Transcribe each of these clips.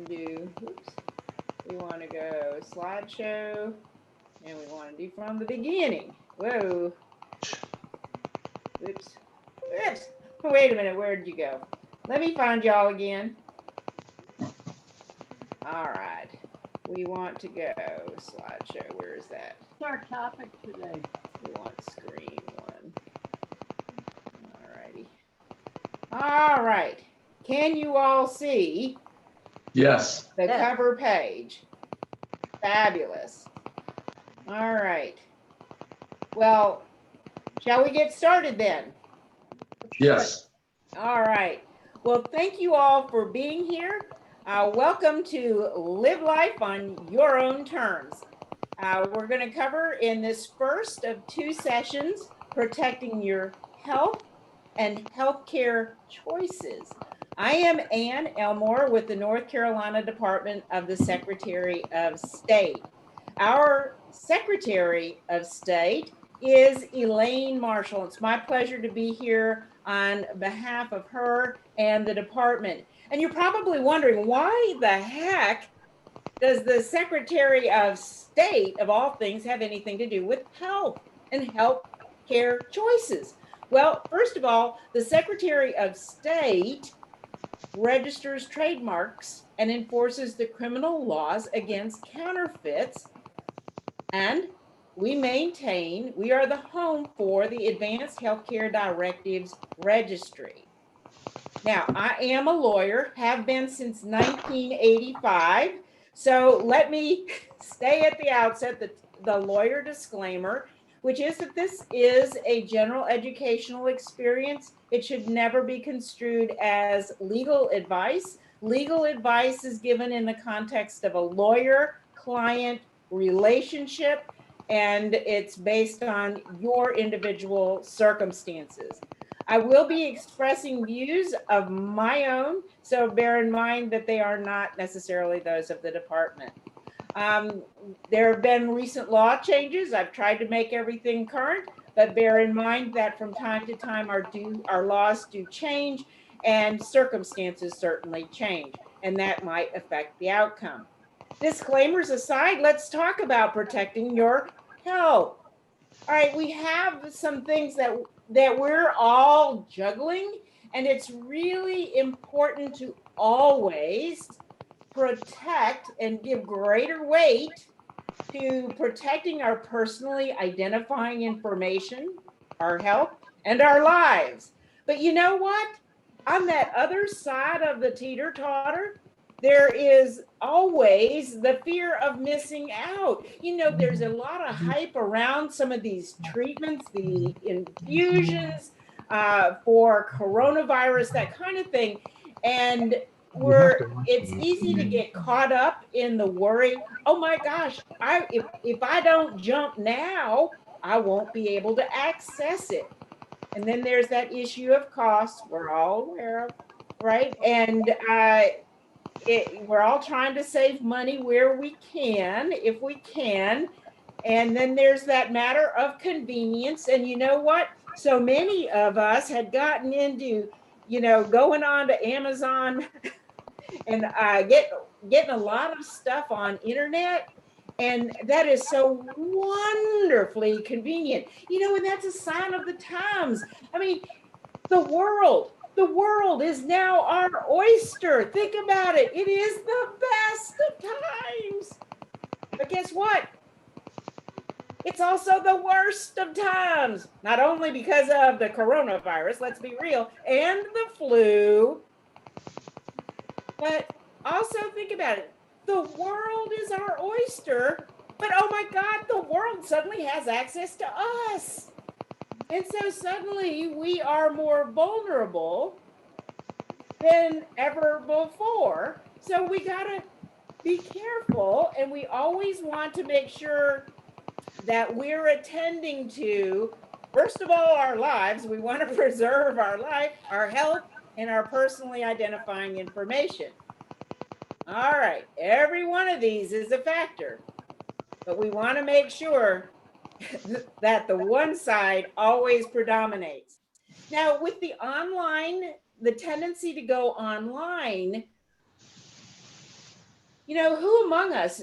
do, oops, we want to go slideshow, and we want to do from the beginning. Whoa. Oops. Oops. Wait a minute. Where did you go? Let me find y'all again. All right. We want to go slideshow. Where is that? What's our topic today? We want screen one. All righty. All right. Can you all see? Yes. The Yes. cover page. Fabulous. All right. Well, shall we get started then? Yes. All right. Well, thank you all for being here. Welcome to Live Life on Your Own Terms. We're going to cover in this first of two sessions, protecting your health and healthcare choices. I am Ann Elmore with the North Carolina Department of the Secretary of State. Our Secretary of State is Elaine Marshall. It's my pleasure to be here on behalf of her and the department. And you're probably wondering, why the heck does the Secretary of State, of all things, have anything to do with health and health care choices? Well, first of all, the Secretary of State registers trademarks and enforces the criminal laws against counterfeits. And we are the home for the Advanced Healthcare Directives Registry. Now, I am a lawyer, have been since 1985. So let me stay at the outset, the lawyer disclaimer, which is that this is a general educational experience. It should never be construed as legal advice. Legal advice is given in the context of a lawyer-client relationship, and it's based on your individual circumstances. I will be expressing views of my own, so bear in mind that they are not necessarily those of the department. There have been recent law changes. I've tried to make everything current, but bear in mind that from time to time our laws do change and circumstances certainly change, and that might affect the outcome. Disclaimers aside, let's talk about protecting your health. All right, we have some things that we're all juggling, and it's really important to always protect and give greater weight to protecting our personally identifying information, our health, and our lives. But you know what? On that other side of the teeter-totter, there is always the fear of missing out. You know, there's a lot of hype around some of these treatments, the infusions for coronavirus, that kind of thing. And it's easy to get caught up in the worry, oh my gosh, if I don't jump now, I won't be able to access it. And then there's that issue of cost we're all aware of, right? And we're all trying to save money where we can, if we can. And then there's that matter of convenience. And you know what? So many of us had gotten into, going on to Amazon and getting a lot of stuff on internet. And that is so wonderfully convenient, and that's a sign of the times. I mean, the world is now our oyster. Think about it. It is the best of times. But guess what? It's also the worst of times. Not only because of the coronavirus, let's be real, and the flu, but also think about it. The world is our oyster, but oh my God, the world suddenly has access to us. And so suddenly we are more vulnerable than ever before. So we gotta be careful, and we always want to make sure that we're attending to, first of all, our lives. We want to preserve our life, our health, and our personally identifying information. All right, every one of these is a factor, but we want to make sure that the one side always predominates. Now, with the tendency to go online, Who among us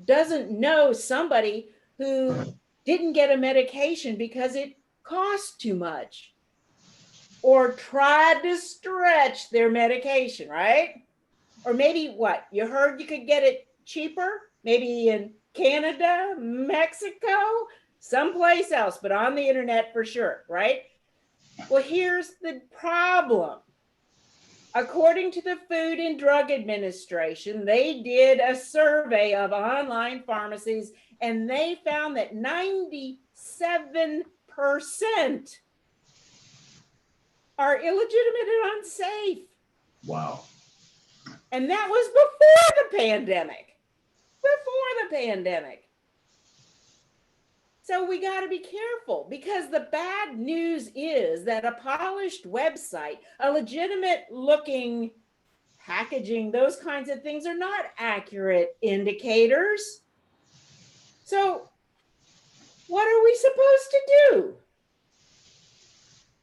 doesn't know somebody who didn't get a medication because it cost too much or tried to stretch their medication, right? Or maybe what? You heard you could get it cheaper, maybe in Canada, Mexico, someplace else, but on the internet for sure, right? Well, here's the problem. According to the Food and Drug Administration, they did a survey of online pharmacies and they found that 97% are illegitimate and unsafe. Wow. And that was before the pandemic. Before the pandemic. So we got to be careful, because the bad news is that a polished website, a legitimate looking packaging, those kinds of things are not accurate indicators. So what are we supposed to do?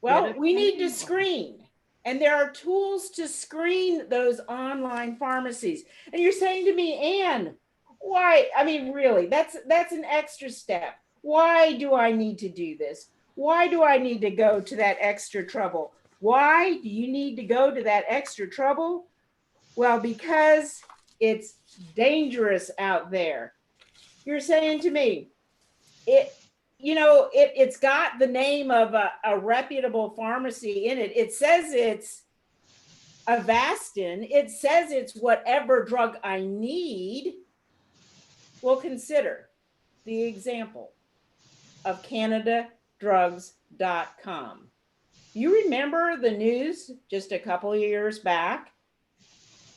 Well, we need to screen. And there are tools to screen those online pharmacies. And you're saying to me, Anne, why? I mean, really, that's an extra step. Why do I need to do this? Why do I need to go to that extra trouble? Why do you need to go to that extra trouble? Well, because it's dangerous out there. You're saying to me, it's got the name of a reputable pharmacy in it. It says it's Avastin. It says it's whatever drug I need. Well, consider the example of CanadaDrugs.com. You remember the news just a couple of years back?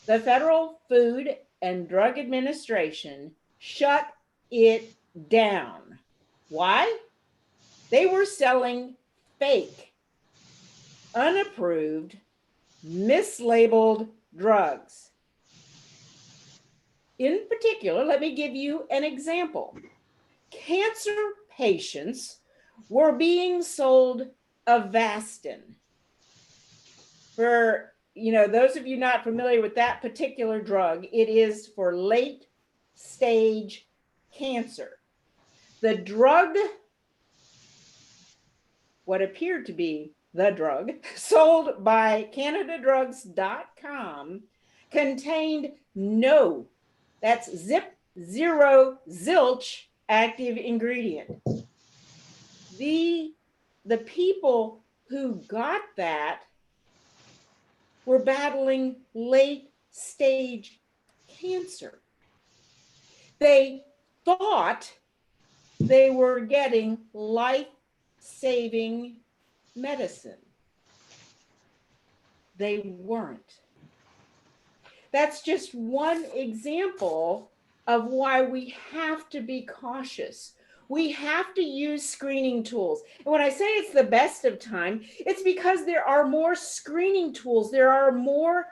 The Federal Food and Drug Administration shut it down. Why? They were selling fake, unapproved, mislabeled drugs. In particular, let me give you an example. Cancer patients were being sold Avastin. For those of you not familiar with that particular drug, it is for late stage cancer. The drug, what appeared to be the drug, sold by CanadaDrugs.com, contained no, that's zero, zilch active ingredient. The people who got that were battling late stage cancer. They thought they were getting life-saving medicine. They weren't. That's just one example of why we have to be cautious. We have to use screening tools. And when I say it's the best of time, it's because there are more screening tools. There are more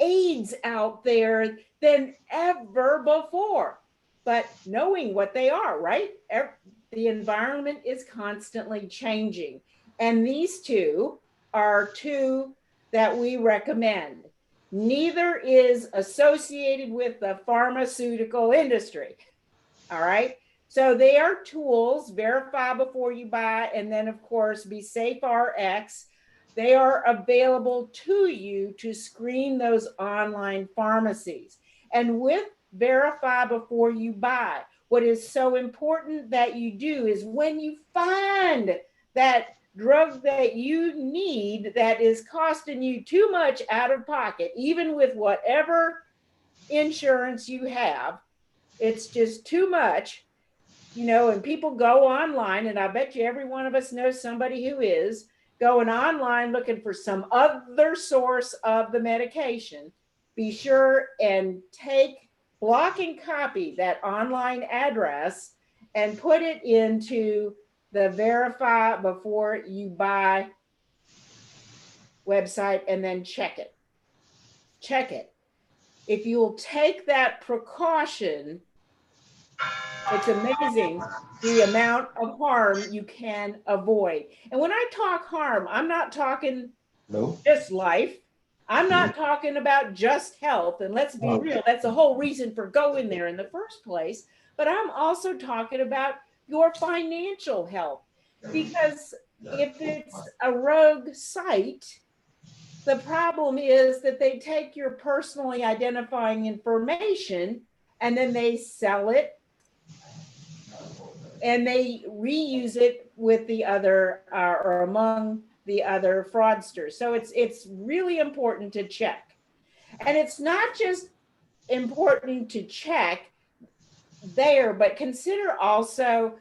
aids out there than ever before. But knowing what they are, right? The environment is constantly changing. And these two are two that we recommend. Neither is associated with the pharmaceutical industry. All right. So they are tools, verify before you buy, and then of course, Be Safe RX. They are available to you to screen those online pharmacies. And with verify before you buy, what is so important that you do is when you find that drug that you need that is costing you too much out of pocket, even with whatever insurance you have, it's just too much, and people go online, and I bet you every one of us knows somebody who is going online looking for some other source of the medication. Be sure and block and copy that online address and put it into the verify before you buy website, and then check it. Check it. If you'll take that precaution, it's amazing the amount of harm you can avoid. And when I talk harm, I'm not talking just life. I'm not talking about just health, and let's be real, that's the whole reason for going there in the first place. But I'm also talking about your financial health, because if it's a rogue site, the problem is that they take your personally identifying information and then they sell it and they reuse it with the other or among the other fraudsters. So it's really important to check. And it's not just important to check there, but consider also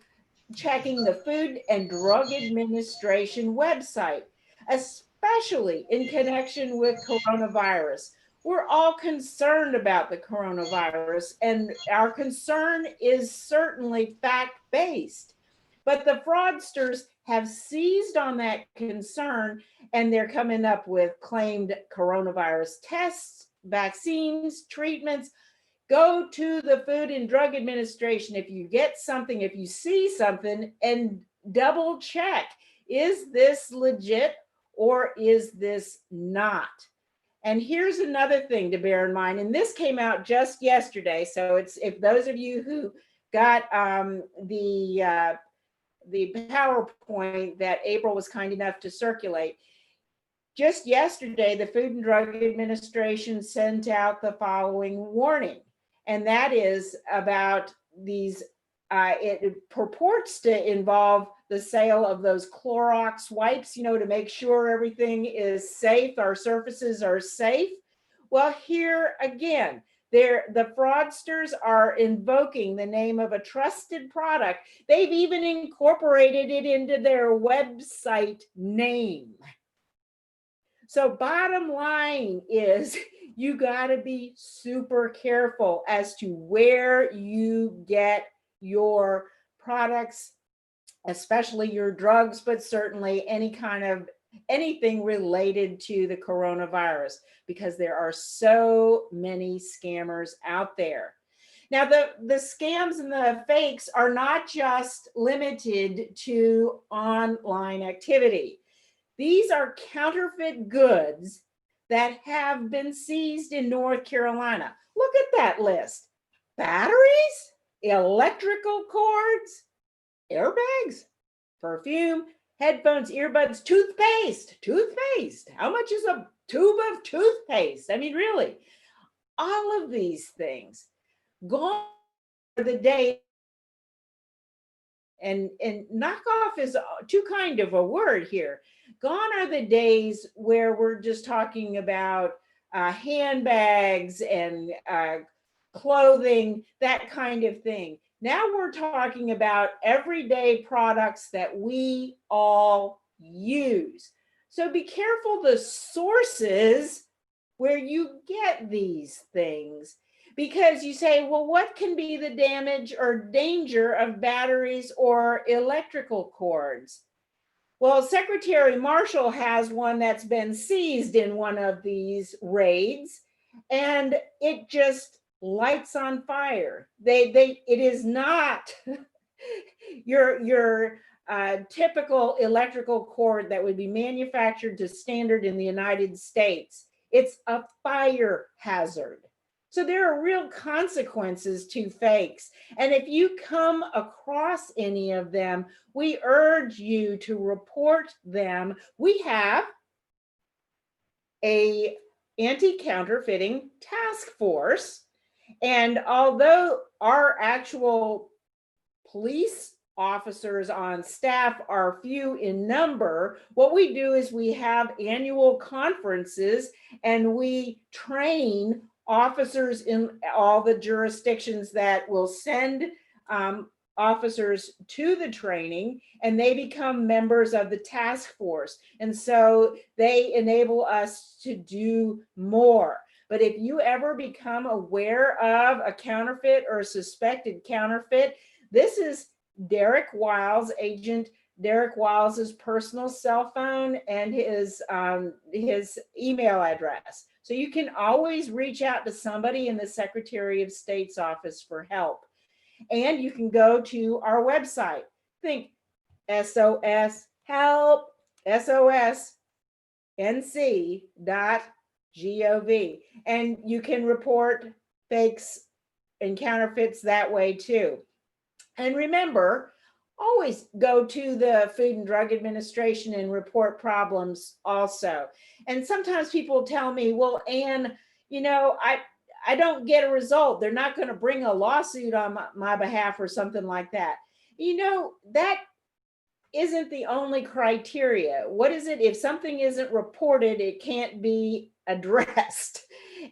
checking the Food and Drug Administration website, especially in connection with coronavirus. We're all concerned about the coronavirus, and our concern is certainly fact-based. But the fraudsters have seized on that concern, and they're coming up with claimed coronavirus tests, vaccines, treatments. Go to the Food and Drug Administration if you get something, if you see something, and double check, is this legit or is this not? And here's another thing to bear in mind, and this came out just yesterday, so it's, if those of you who got the PowerPoint that April was kind enough to circulate, just yesterday, the Food and Drug Administration sent out the following warning, and that is about these, it purports to involve the sale of those Clorox wipes, you know, to make sure everything is safe, our surfaces are safe. Well, here again, the fraudsters are invoking the name of a trusted product. They've even incorporated it into their website name. So bottom line is you got to be super careful as to where you get your products, especially your drugs, but certainly any kind of anything related to the coronavirus, because there are so many scammers out there. Now, the scams and the fakes are not just limited to online activity. These are counterfeit goods that have been seized in North Carolina. Look at that list: batteries, electrical cords, airbags, perfume, headphones, earbuds, toothpaste. How much is a tube of toothpaste? I mean, really, all of these things. Gone are the day, and knockoff is too kind of a word here. Gone are the days where we're just talking about handbags and clothing, that kind of thing. Now we're talking about everyday products that we all use. So be careful the sources where you get these things, because you say, well, what can be the damage or danger of batteries or electrical cords? Well, Secretary Marshall has one that's been seized in one of these raids, and it just lights on fire. It is not your typical electrical cord that would be manufactured to standard in the United States. It's a fire hazard. So there are real consequences to fakes. And if you come across any of them, we urge you to report them. We have a anti-counterfeiting task force. And although our actual police officers on staff are few in number, what we do is we have annual conferences and we train officers in all the jurisdictions that will send officers to the training, and they become members of the task force. And so they enable us to do more. But if you ever become aware of a counterfeit or a suspected counterfeit, this is Derek Wiles, Agent Derek Wiles's personal cell phone and his email address. So you can always reach out to somebody in the Secretary of State's office for help. And you can go to our website. Think SOS help, SOSNC.gov. Gov. And you can report fakes and counterfeits that way too. And remember, always go to the Food and Drug Administration and report problems also. And sometimes people tell me, well, Ann, I don't get a result. They're not going to bring a lawsuit on my behalf or something like that. That isn't the only criteria. What is it? If something isn't reported, it can't be addressed.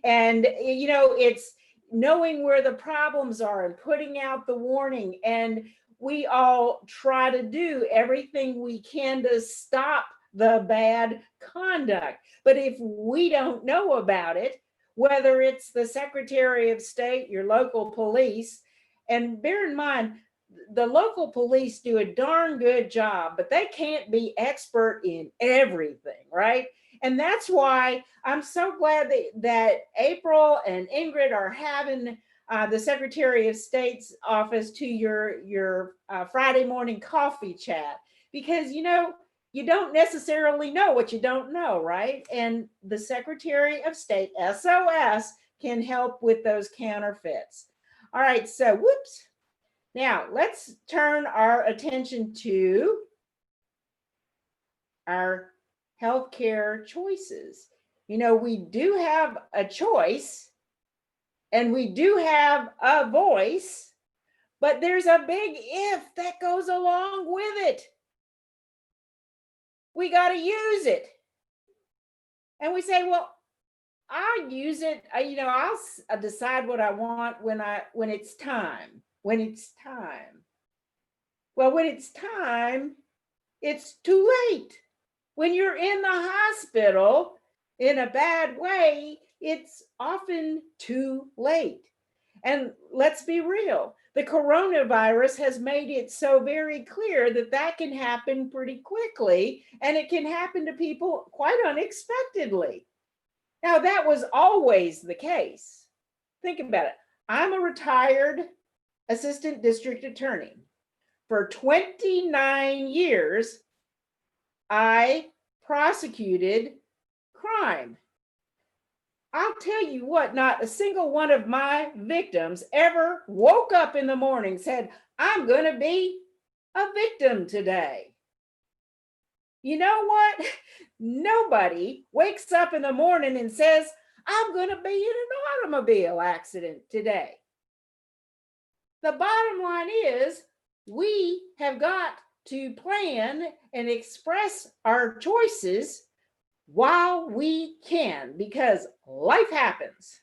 And, it's knowing where the problems are and putting out the warning. And we all try to do everything we can to stop the bad conduct. But if we don't know about it, whether it's the Secretary of State, your local police, and bear in mind, the local police do a darn good job, but they can't be expert in everything, right? And that's why I'm so glad that April and Ingrid are having the Secretary of State's office to your Friday morning coffee chat, because you don't necessarily know what you don't know, right? And the Secretary of State, SOS, can help with those counterfeits. All right, so whoops. Now, let's turn our attention to our healthcare choices. We do have a choice and we do have a voice, but there's a big if that goes along with it. We got to use it. And we say, well, I'll use it. I'll decide what I want when it's time. When it's time. Well, when it's time, it's too late. When you're in the hospital in a bad way, it's often too late. And let's be real, the coronavirus has made it so very clear that can happen pretty quickly, and it can happen to people quite unexpectedly. Now, that was always the case. Think about it. I'm a retired assistant district attorney. For 29 years, I prosecuted crime. I'll tell you what, not a single one of my victims ever woke up in the morning and said, I'm going to be a victim today. You know what? Nobody wakes up in the morning and says, I'm going to be in an automobile accident today. The bottom line is we have got to plan and express our choices while we can, because life happens.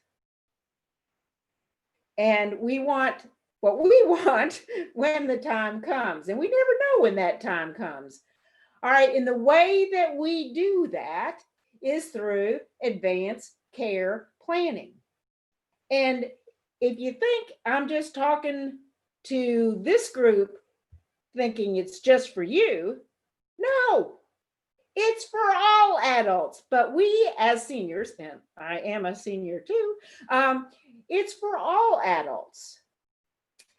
And we want what we want when the time comes. And we never know when that time comes. All right, and the way that we do that is through advanced care planning. And if you think I'm just talking to this group thinking it's just for you, no, it's for all adults. But we as seniors, and I am a senior too, it's for all adults.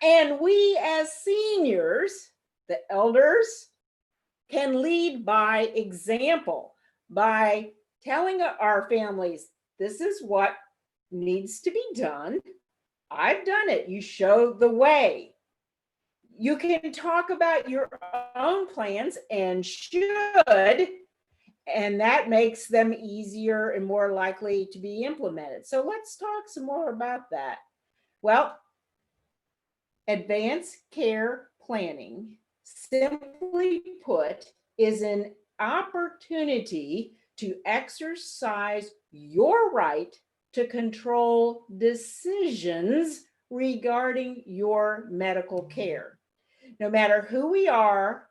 And we as seniors, the elders, can lead by example, by telling our families, this is what needs to be done. I've done it. You show the way. You can talk about your own plans and should, and that makes them easier and more likely to be implemented. So let's talk some more about that. Well, advanced care planning, simply put, is an opportunity to exercise your right to control decisions regarding your medical care. No matter who we are,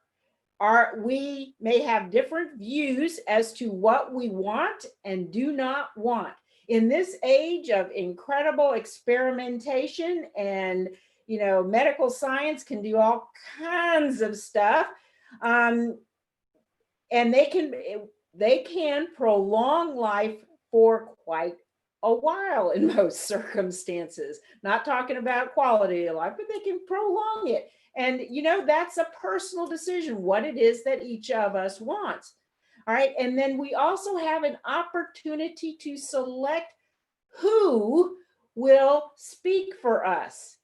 we may have different views as to what we want and do not want. In this age of incredible experimentation and medical science can do all kinds of stuff, and they can prolong life for quite a while in most circumstances. Not talking about quality of life, but they can prolong it. And that's a personal decision, what it is that each of us wants. All right. And then we also have an opportunity to select who will speak for us.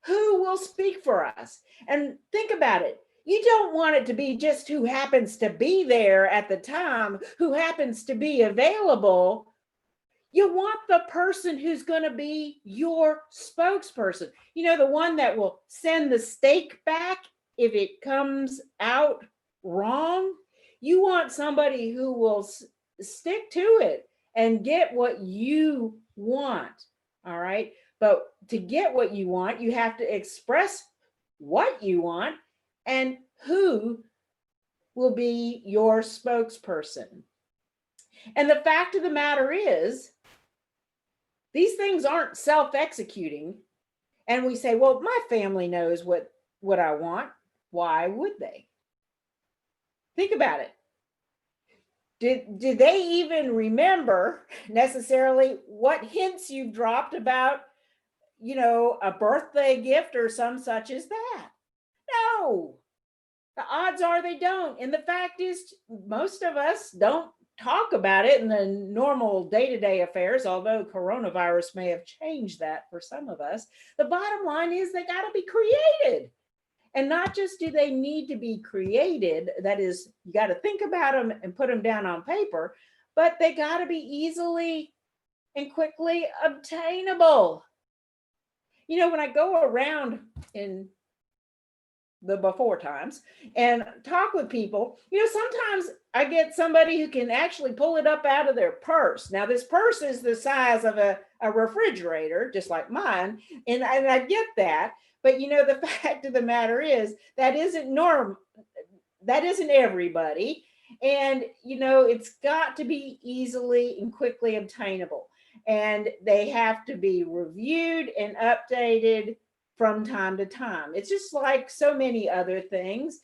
Who will speak for us? And think about it. You don't want it to be just who happens to be there at the time, who happens to be available. You want the person who's going to be your spokesperson. You know, the one that will send the steak back if it comes out wrong. You want somebody who will stick to it and get what you want. All right. But to get what you want, you have to express what you want and who will be your spokesperson. And the fact of the matter is, these things aren't self-executing. And we say, well, my family knows what I want. Why would they? Think about it. Did they even remember necessarily what hints you've dropped about, a birthday gift or some such as that? No. The odds are they don't. And the fact is, most of us don't talk about it in the normal day-to-day affairs, although coronavirus may have changed that for some of us. The bottom line is they got to be created. And not just do they need to be created, that is, you got to think about them and put them down on paper, but they got to be easily and quickly obtainable. When I go around in the before times and talk with people, sometimes I get somebody who can actually pull it up out of their purse. Now, this purse is the size of a refrigerator, just like mine, and I get that. But the fact of the matter is that isn't norm. That isn't everybody. And it's got to be easily and quickly obtainable. And they have to be reviewed and updated from time to time. It's just like so many other things.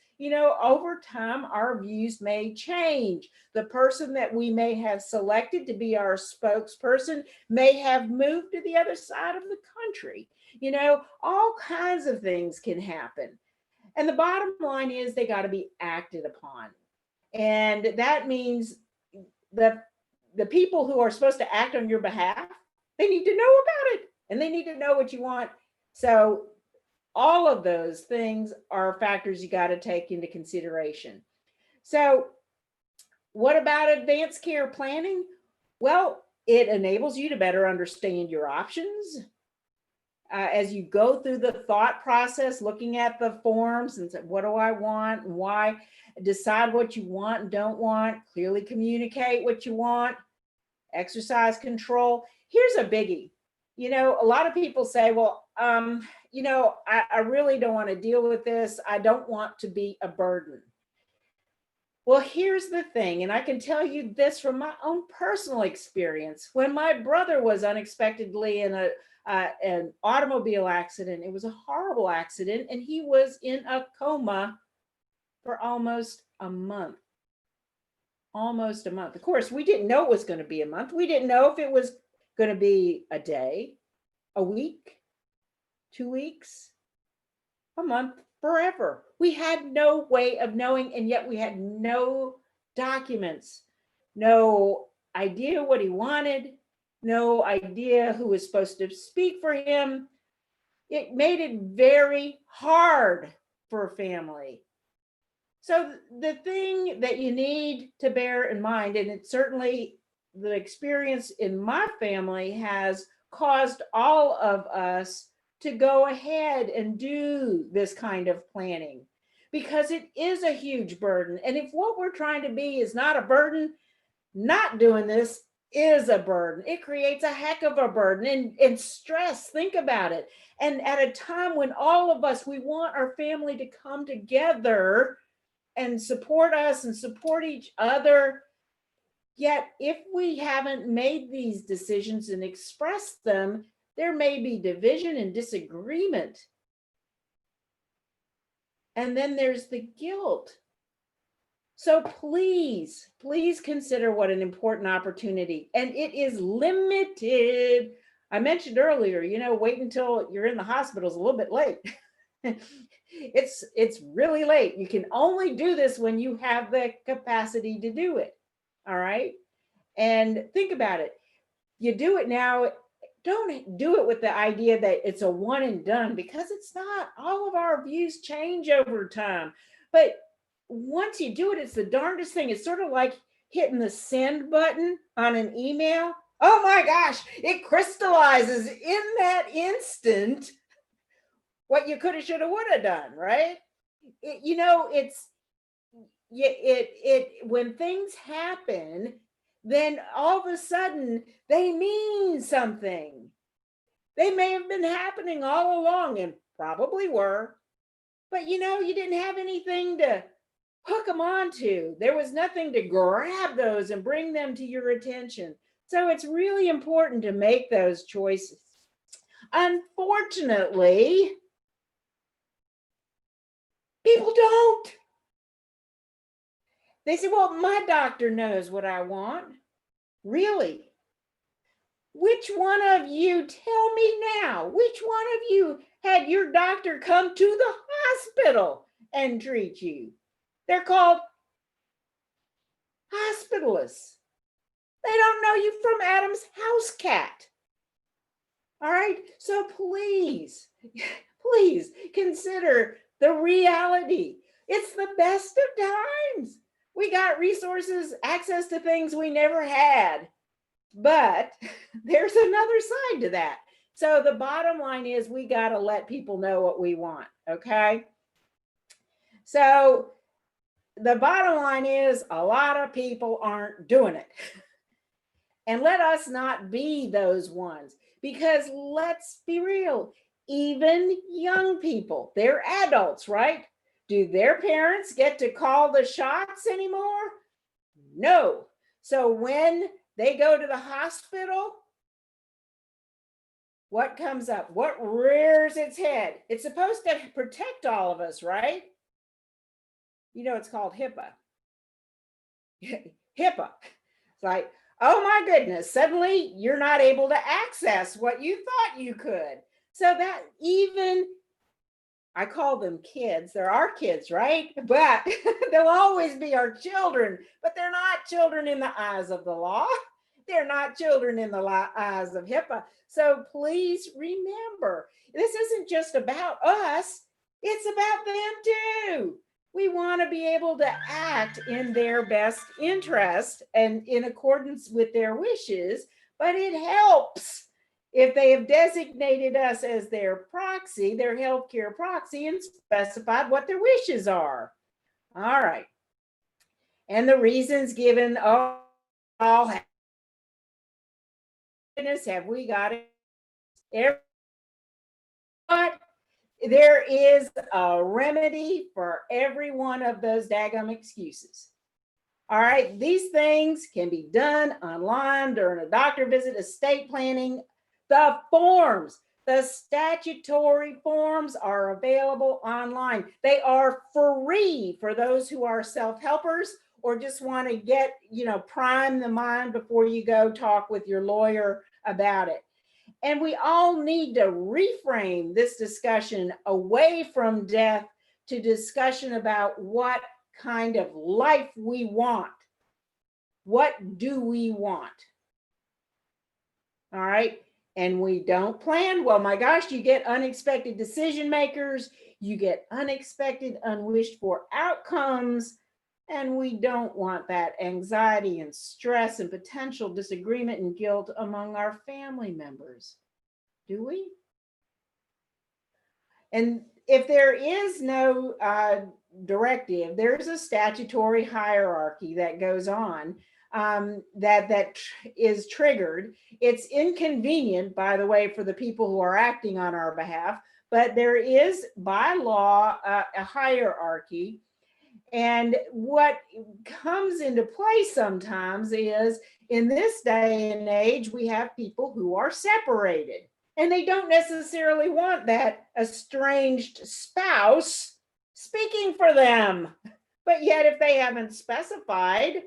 Over time, our views may change. The person that we may have selected to be our spokesperson may have moved to the other side of the country. All kinds of things can happen. And the bottom line is they got to be acted upon. And that means the people who are supposed to act on your behalf, they need to know about it and they need to know what you want. So all of those things are factors you got to take into consideration. So what about advanced care planning? Well, it enables you to better understand your options. As you go through the thought process, looking at the forms and say, what do I want and why? Decide what you want and don't want, clearly communicate what you want, exercise control. Here's a biggie. A lot of people say, well, I really don't want to deal with this. I don't want to be a burden. Well, here's the thing, and I can tell you this from my own personal experience. When my brother was unexpectedly in an automobile accident, it was a horrible accident, and he was in a coma for almost a month. Almost a month. Of course, we didn't know it was going to be a month. We didn't know if it was going to be a day, a week, 2 weeks, a month, forever. We had no way of knowing, and yet we had no documents, no idea what he wanted, no idea who was supposed to speak for him. It made it very hard for a family. So the thing that you need to bear in mind, and it's certainly the experience in my family has caused all of us to go ahead and do this kind of planning because it is a huge burden. And if what we're trying to be is not a burden, not doing this is a burden. It creates a heck of a burden and stress. Think about it. And at a time when all of us, we want our family to come together and support us and support each other. Yet if we haven't made these decisions and expressed them, there may be division and disagreement. And then there's the guilt. So please, please consider what an important opportunity, and it is limited. I mentioned earlier, wait until you're in the hospital is a little bit late. It's really late. You can only do this when you have the capacity to do it. All right. And think about it. You do it now. Don't do it with the idea that it's a one and done, because it's not. All of our views change over time. But once you do it, it's the darndest thing. It's sort of like hitting the send button on an email. Oh my gosh, it crystallizes in that instant what you could have, should have, would have done, right? It's when things happen, then all of a sudden they mean something. They may have been happening all along, and probably were, but you didn't have anything to hook them onto. There was nothing to grab those and bring them to your attention. So it's really important to make those choices. Unfortunately, people don't. They say, well, my doctor knows what I want. Really? Which one of you, tell me now, which one of you had your doctor come to the hospital and treat you? They're called hospitalists. They don't know you from Adam's house cat. All right, so please, please consider the reality. It's the best of times. We got resources, access to things we never had, but there's another side to that. So the bottom line is we got to let people know what we want, okay? So the bottom line is a lot of people aren't doing it. And let us not be those ones, because let's be real, even young people, they're adults, right? Do their parents get to call the shots anymore? No. So when they go to the hospital, what comes up? What rears its head? It's supposed to protect all of us, right? It's called HIPAA. HIPAA. It's like, oh my goodness, suddenly you're not able to access what you thought you could. So that even, I call them kids, they're our kids, right? But they'll always be our children, but they're not children in the eyes of the law. They're not children in the eyes of HIPAA. So please remember, this isn't just about us, it's about them too. We want to be able to act in their best interest and in accordance with their wishes, but it helps if they have designated us as their proxy, their healthcare proxy, and specified what their wishes are. All right. And the reasons given, all have we got it? But there is a remedy for every one of those daggum excuses. All right, these things can be done online during a doctor visit, estate planning. The forms, the statutory forms are available online. They are free for those who are self-helpers or just want to get, prime the mind before you go talk with your lawyer about it. And we all need to reframe this discussion away from death to discussion about what kind of life we want. What do we want? All right. And we don't plan. Well, my gosh, you get unexpected decision makers, you get unexpected, unwished for outcomes. And we don't want that anxiety and stress and potential disagreement and guilt among our family members, do we? And if there is no directive, there's a statutory hierarchy that goes on that is triggered. It's inconvenient, by the way, for the people who are acting on our behalf, but there is by law a hierarchy. And what comes into play sometimes is, in this day and age, we have people who are separated and they don't necessarily want that estranged spouse speaking for them. But yet, if they haven't specified,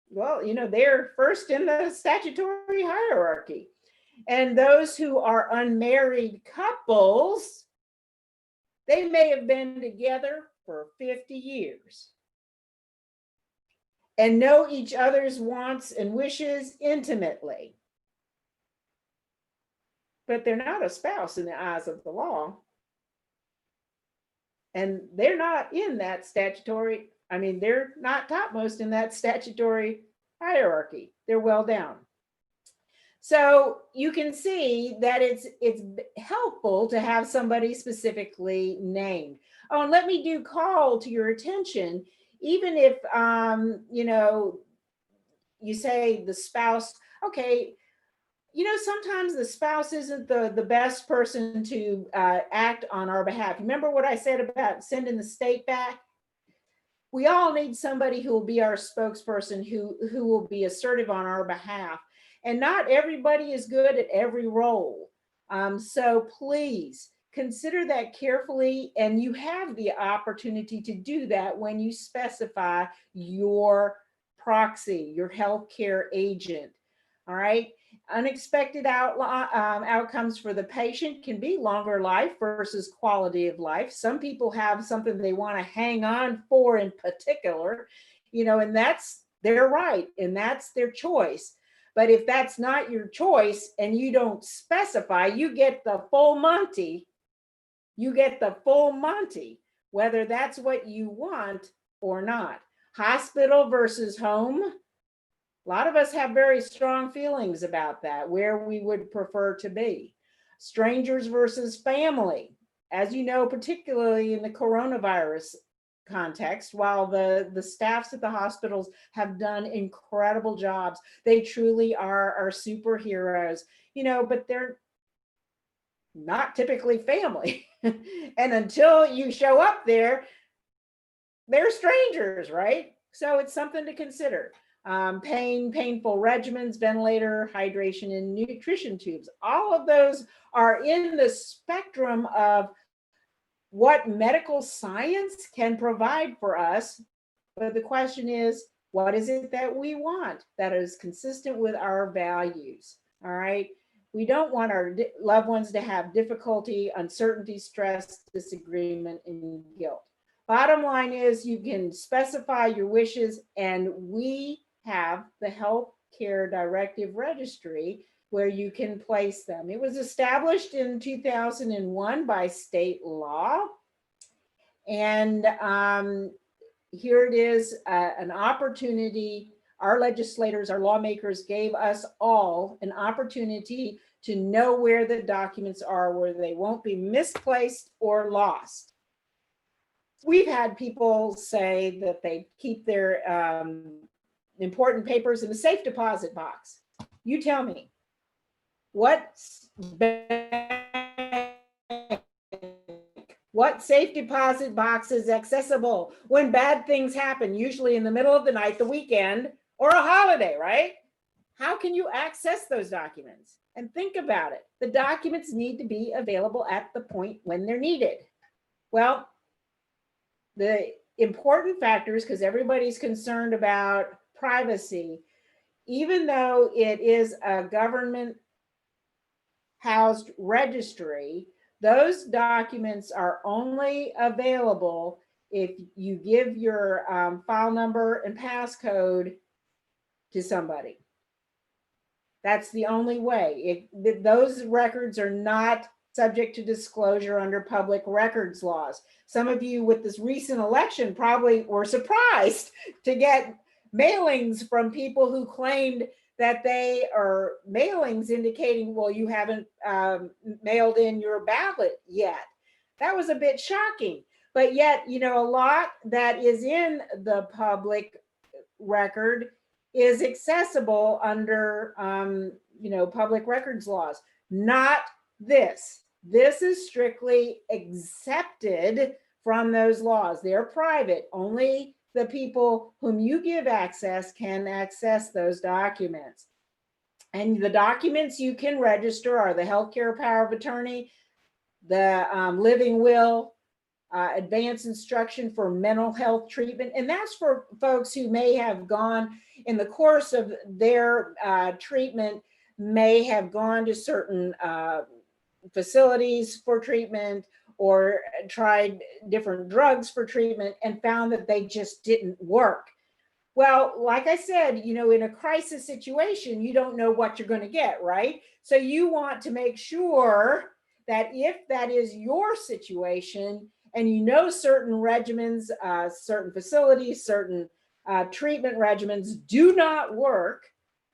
well, they're first in the statutory hierarchy. And those who are unmarried couples, They may have been together for 50 years and know each other's wants and wishes intimately. But they're not a spouse in the eyes of the law. And they're not in that statutory, they're not topmost in that statutory hierarchy. They're well down. So you can see that it's helpful to have somebody specifically named. Oh, and let me do call to your attention, even if you say the spouse, okay, sometimes the spouse isn't the best person to act on our behalf. Remember what I said about sending the state back? We all need somebody who will be our spokesperson, who will be assertive on our behalf. And not everybody is good at every role. So please consider that carefully, and you have the opportunity to do that when you specify your proxy, your healthcare agent. All right. Unexpected outcomes for the patient can be longer life versus quality of life. Some people have something they want to hang on for in particular, and that's their right and that's their choice. But if that's not your choice and you don't specify, you get the full Monty. You get the full Monty, whether that's what you want or not. Hospital versus home. A lot of us have very strong feelings about that, where we would prefer to be. Strangers versus family. As you know, particularly in the coronavirus context, while the staffs at the hospitals have done incredible jobs, they truly are our superheroes, but they're not typically family. And until you show up there, they're strangers, right? So it's something to consider. Painful regimens, ventilator, hydration, and nutrition tubes. All of those are in the spectrum of what medical science can provide for us. But the question is, what is it that we want that is consistent with our values? All right. We don't want our loved ones to have difficulty, uncertainty, stress, disagreement, and guilt. Bottom line is, you can specify your wishes, and we have the Health Care Directive Registry where you can place them. It was established in 2001 by state law. And here it is, an opportunity. Our legislators, our lawmakers gave us all an opportunity to know where the documents are, where they won't be misplaced or lost. We've had people say that they keep their important papers in the safe deposit box. You tell me, what safe deposit box is accessible when bad things happen, usually in the middle of the night, the weekend, or a holiday, right? How can you access those documents? And think about it. The documents need to be available at the point when they're needed. Well, the important factors, because everybody's concerned about privacy, even though it is a government housed registry, those documents are only available if you give your file number and passcode to somebody. That's the only way. Those records are not subject to disclosure under public records laws. Some of you with this recent election probably were surprised to get mailings from people who claimed that they are mailings indicating, well, you haven't mailed in your ballot yet. That was a bit shocking. But yet, a lot that is in the public record is accessible under, public records laws. Not this. This is strictly accepted from those laws. They're private. Only the people whom you give access can access those documents. And the documents you can register are the healthcare power of attorney, the living will, advanced instruction for mental health treatment. And that's for folks who may have gone in the course of their treatment, may have gone to certain facilities for treatment, or tried different drugs for treatment and found that they just didn't work. Well, like I said, you know, in a crisis situation, you don't know what you're going to get, right? So you want to make sure that if that is your situation and you know certain regimens, certain facilities, certain treatment regimens do not work,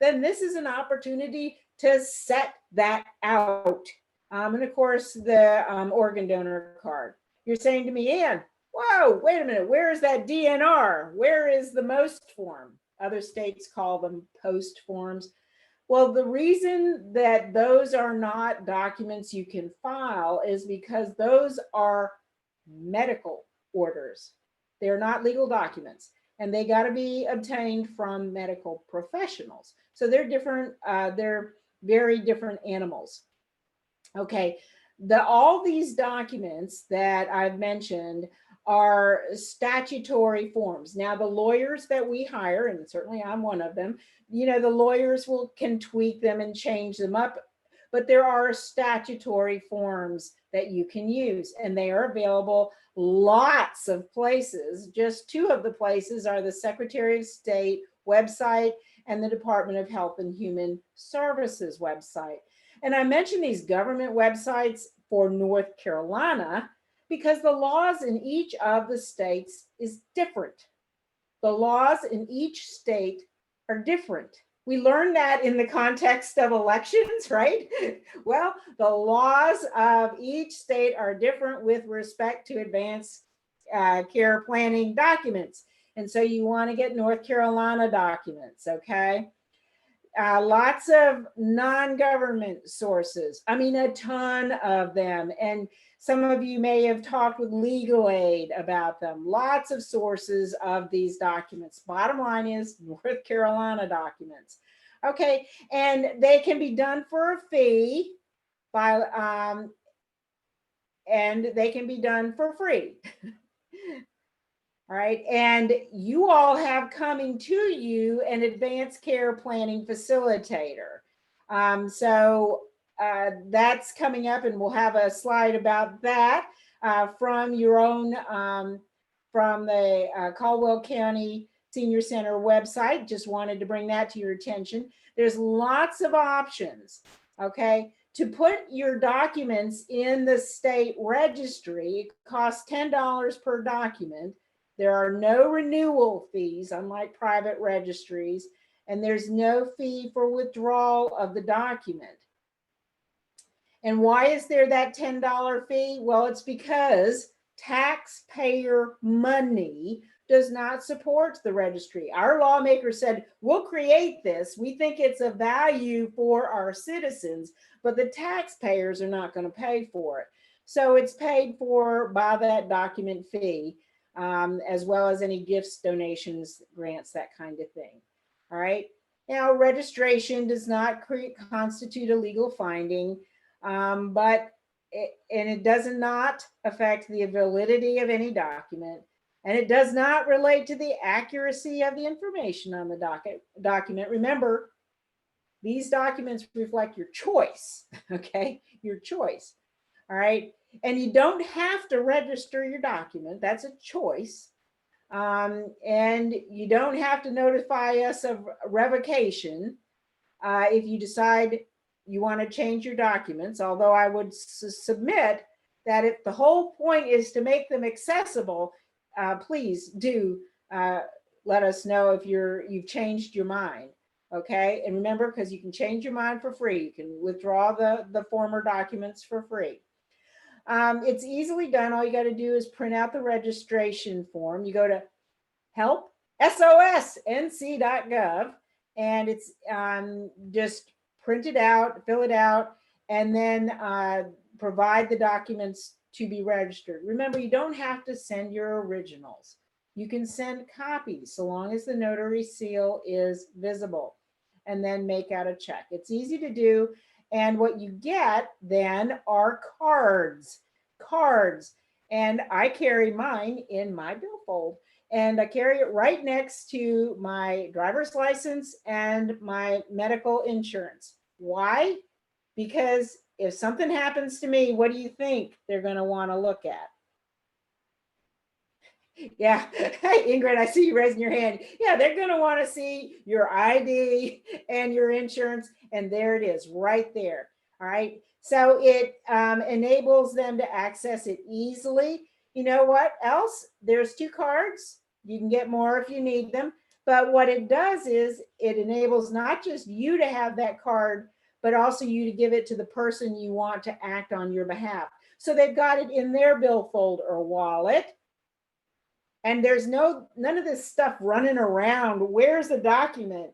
then this is an opportunity to set that out. And of course, the organ donor card. You're saying to me, Ann, whoa, wait a minute, where is that DNR? Where is the most form? Other states call them post forms. Well, the reason that those are not documents you can file is because those are medical orders. They're not legal documents, and they got to be obtained from medical professionals. So they're different, they're very different animals. Okay, all these documents that I've mentioned are statutory forms. Now, the lawyers that we hire, and certainly I'm one of them, you know, the lawyers can tweak them and change them up, but there are statutory forms that you can use, and they are available lots of places. Just two of the places are the Secretary of State website and the Department of Health and Human Services website. And I mention these government websites for North Carolina because the laws in each of the states is different. The laws in each state are different. We learn that in the context of elections, right? Well, the laws of each state are different with respect to advanced care planning documents. And so you want to get North Carolina documents, okay? Lots of non-government sources. I mean, a ton of them. And some of you may have talked with legal aid about them. Lots of sources of these documents. Bottom line is North Carolina documents. Okay, and they can be done for a fee and they can be done for free. All right, and you all have coming to you an advanced care planning facilitator. So that's coming up, and we'll have a slide about that from your own, from the Caldwell County Senior Center website. Just wanted to bring that to your attention. There's lots of options, okay? To put your documents in the state registry, it costs $10 per document. There are no renewal fees, unlike private registries, and there's no fee for withdrawal of the document. And why is there that $10 fee? Well, it's because taxpayer money does not support the registry. Our lawmaker said, we'll create this. We think it's a value for our citizens, but the taxpayers are not going to pay for it. So it's paid for by that document fee. As well as any gifts, donations, grants, that kind of thing. All right. Now, registration does not constitute a legal finding, but it does not affect the validity of any document, and it does not relate to the accuracy of the information on the document. Remember, these documents reflect your choice, okay? Your choice. All right. And you don't have to register your document. That's a choice. And you don't have to notify us of revocation if you decide you want to change your documents, although I would submit that if the whole point is to make them accessible, please do let us know if you've changed your mind. Okay. And remember, because you can change your mind for free. You can withdraw the former documents for free. It's easily done. All you got to do is print out the registration form. You go to help.sosnc.gov, and it's just print it out, fill it out, and then provide the documents to be registered. Remember, you don't have to send your originals. You can send copies so long as the notary seal is visible, and then make out a check. It's easy to do. And what you get then are cards. And I carry mine in my billfold, and I carry it right next to my driver's license and my medical insurance. Why? Because if something happens to me, what do you think they're going to want to look at? Yeah. Hey, Ingrid, I see you raising your hand. Yeah, they're going to want to see your ID and your insurance. And there it is right there. All right. So it enables them to access it easily. You know what else? There's 2 cards. You can get more if you need them. But what it does is it enables not just you to have that card, but also you to give it to the person you want to act on your behalf. So they've got it in their billfold or wallet. And there's none of this stuff running around. Where's the document?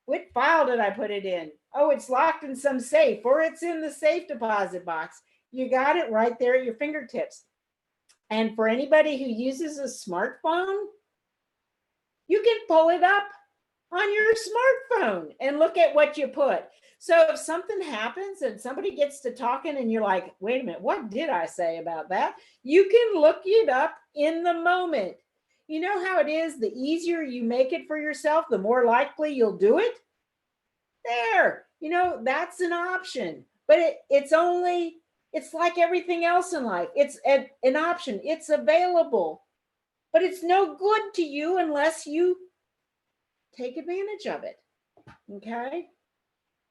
What file did I put it in? Oh, it's locked in some safe, or it's in the safe deposit box. You got it right there at your fingertips. And for anybody who uses a smartphone, you can pull it up on your smartphone and look at what you put. So if something happens and somebody gets to talking and you're like, wait a minute, what did I say about that? You can look it up in the moment. You know how it is, the easier you make it for yourself, the more likely you'll do it. There, that's an option, but it's like everything else in life. It's an option, it's available, but it's no good to you unless you take advantage of it. Okay.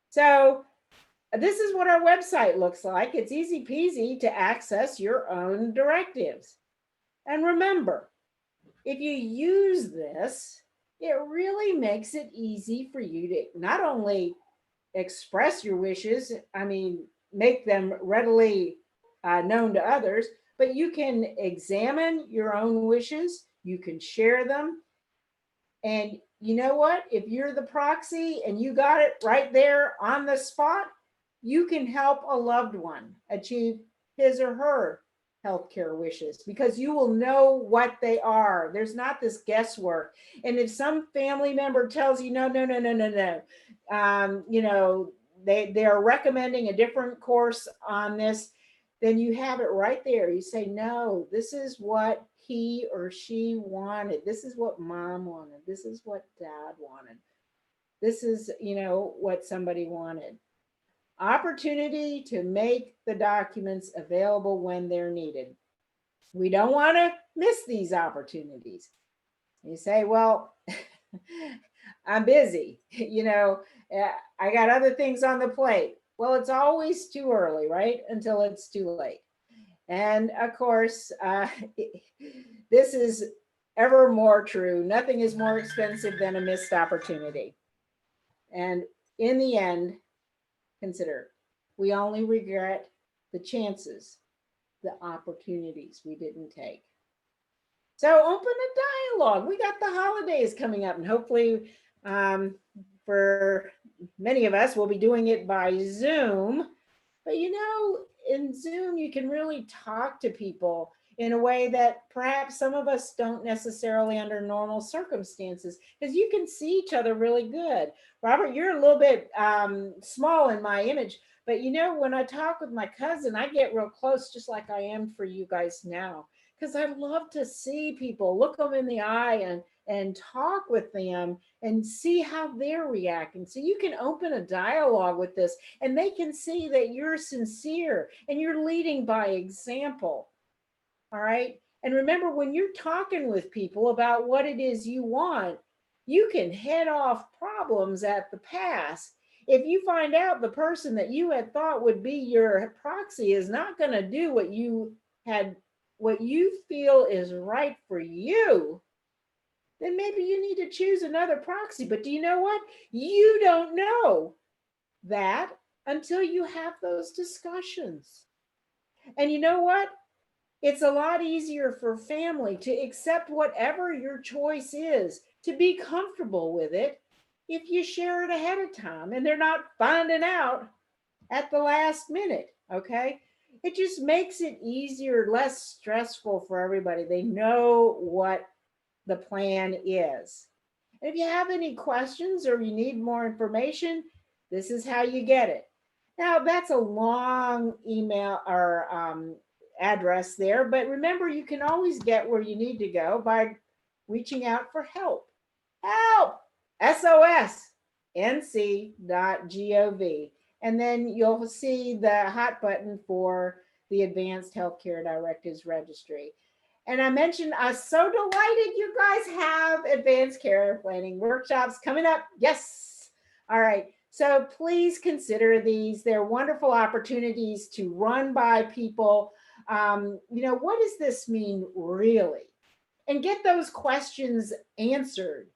So this is what our website looks like. It's easy peasy to access your own directives. And remember, if you use this, it really makes it easy for you to not only express your wishes, make them readily known to others, but you can examine your own wishes, you can share them. And you know what? If you're the proxy and you got it right there on the spot, you can help a loved one achieve his or her healthcare wishes because you will know what they are. There's not this guesswork. And if some family member tells you, no, they are recommending a different course on this, then you have it right there. You say, no, this is what he or she wanted. This is what mom wanted. This is what dad wanted. This is, what somebody wanted. Opportunity to make the documents available when they're needed. We don't want to miss these opportunities. You say, well, I'm busy. I got other things on the plate. Well, it's always too early, right? Until it's too late. And of course, this is ever more true. Nothing is more expensive than a missed opportunity. And in the end, consider, we only regret the chances, the opportunities we didn't take. So open a dialogue. We got the holidays coming up, and hopefully for many of us, we'll be doing it by Zoom. But in Zoom, you can really talk to people in a way that perhaps some of us don't necessarily under normal circumstances, because you can see each other really good. Robert, you're a little bit small in my image, but when I talk with my cousin, I get real close, just like I am for you guys now, because I love to see people, look them in the eye and talk with them and see how they're reacting. So you can open a dialogue with this and they can see that you're sincere and you're leading by example. All right. And remember, when you're talking with people about what it is you want, you can head off problems at the pass. If you find out the person that you had thought would be your proxy is not going to do what you feel is right for you, then maybe you need to choose another proxy. But do you know what? You don't know that until you have those discussions. And you know what? It's a lot easier for family to accept whatever your choice is, to be comfortable with it, if you share it ahead of time and they're not finding out at the last minute, okay? It just makes it easier, less stressful for everybody. They know what the plan is. And if you have any questions or you need more information, this is how you get it. Now, that's a long email or address there, but remember, you can always get where you need to go by reaching out for help. Help! SOS! NC.gov. and then you'll see the hot button for the Advanced Healthcare Directives Registry. And I mentioned, I'm so delighted you guys have advanced care planning workshops coming up. Yes. All right. So please consider these. They're wonderful opportunities to run by people. What does this mean really? And get those questions answered.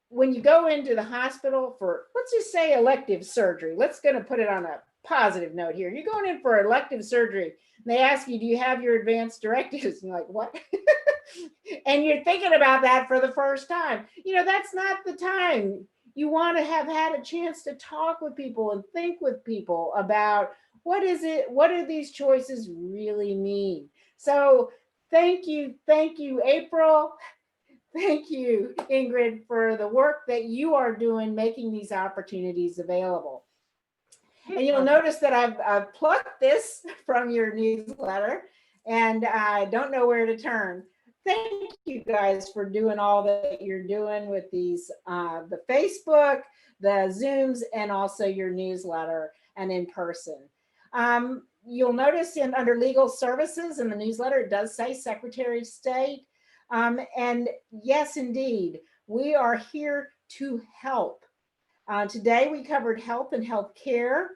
When you go into the hospital for, let's just say, elective surgery, let's going to put it on a positive note here. You're going in for elective surgery, and they ask you, do you have your advanced directives? And you're like, what? And you're thinking about that for the first time. That's not the time. You want to have had a chance to talk with people and think with people about what do these choices really mean? So thank you, April. Thank you, Ingrid, for the work that you are doing, making these opportunities available. And you'll notice that I've plucked this from your newsletter, and I don't know where to turn. Thank you guys for doing all that you're doing with these, the Facebook, the Zooms, and also your newsletter and in person. You'll notice under legal services in the newsletter, it does say Secretary of State. And yes, indeed, we are here to help. Today, we covered health and health care,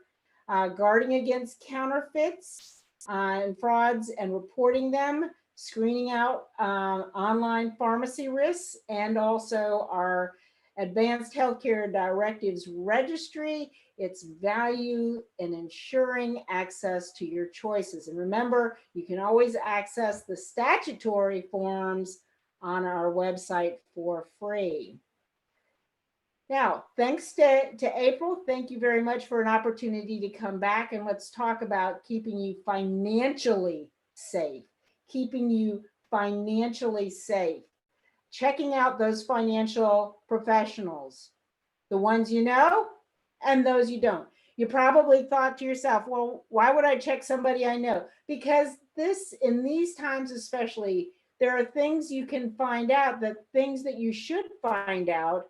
guarding against counterfeits and frauds and reporting them, screening out online pharmacy risks, and also our Advanced Healthcare Directives Registry, its value in ensuring access to your choices. And remember, you can always access the statutory forms on our website for free. Now, thanks to April. Thank you very much for an opportunity to come back, and let's talk about keeping you financially safe, checking out those financial professionals, the ones you know and those you don't. You probably thought to yourself, well, why would I check somebody I know? Because in these times especially, there are things you can find out, things that you should find out,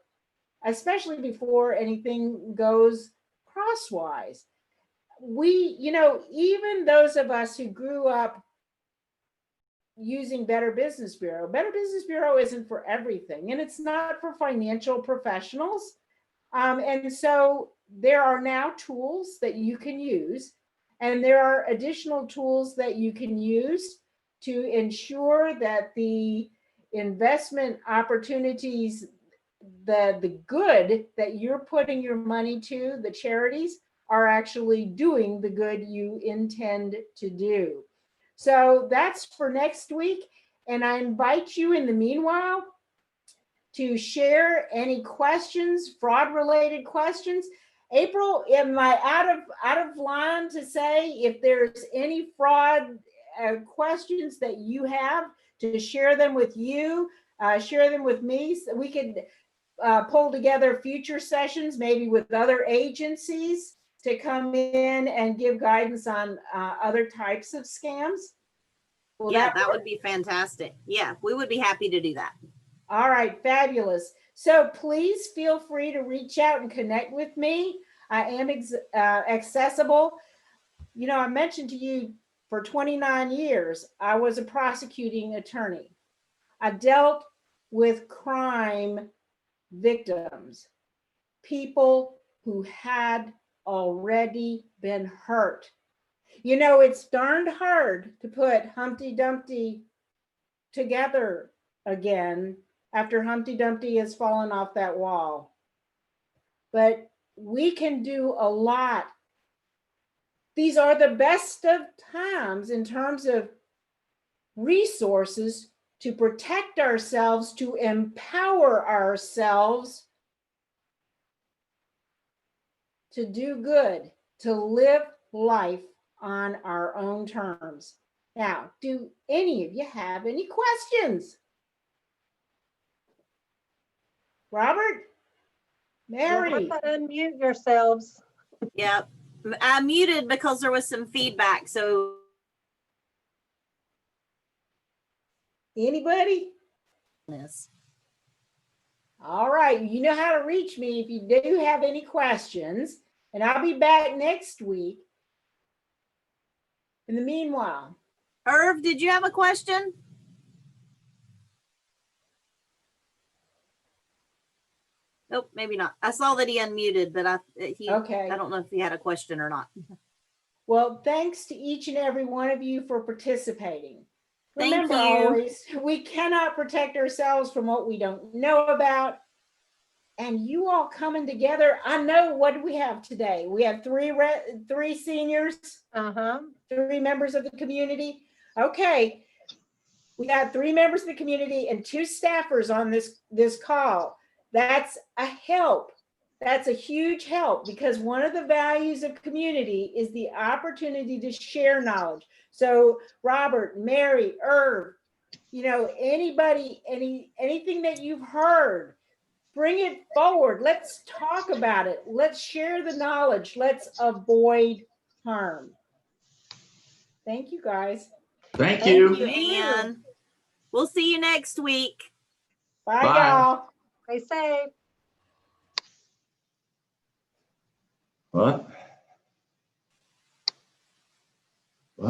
especially before anything goes crosswise. Even those of us who grew up using Better Business Bureau isn't for everything, and it's not for financial professionals. And so there are now tools that you can use, and there are additional tools that you can use to ensure that the investment opportunities, the good that you're putting your money to, the charities, are actually doing the good you intend to do. So that's for next week. And I invite you in the meanwhile to share any questions, fraud related questions. April, am I out of line to say if there's any fraud questions that you have, to share them with you, share them with me, so we could pull together future sessions, maybe with other agencies, to come in and give guidance on other types of scams? That would be fantastic. Yeah, we would be happy to do that. All right, fabulous. So please feel free to reach out and connect with me. I am accessible. I mentioned to you, for 29 years, I was a prosecuting attorney. I dealt with crime victims, people who had already been hurt. It's darned hard to put Humpty Dumpty together again after Humpty Dumpty has fallen off that wall. But we can do a lot. These are the best of times in terms of resources to protect ourselves, to empower ourselves to do good, to live life on our own terms. Now, do any of you have any questions? Robert? Mary? Unmute yourselves. Yeah, I muted because there was some feedback. So Anybody? yes. All right, you know how to reach me if you do have any questions. And I'll be back next week. In the meanwhile, Irv, did you have a question? Nope, maybe not. I saw that he unmuted, but I okay. don't know if he had a question or not. Well, thanks to each and every one of you for participating. Thank Remember you. always, we cannot protect ourselves from what we don't know about. And you all coming together, I know what do we have today? We have three seniors, Uh-huh. 3 members of the community. Okay, we got 3 members of the community and 2 staffers on this call. That's a help. That's a huge help because one of the values of community is the opportunity to share knowledge. So Robert, Mary, Irv, you know, anybody, anything that you've heard, bring it forward. Let's talk about it. Let's share the knowledge. Let's avoid harm. Thank you, guys. Thank Thank you. you, Anne. We'll see you next week. Bye, Bye. y'all. Stay safe. What?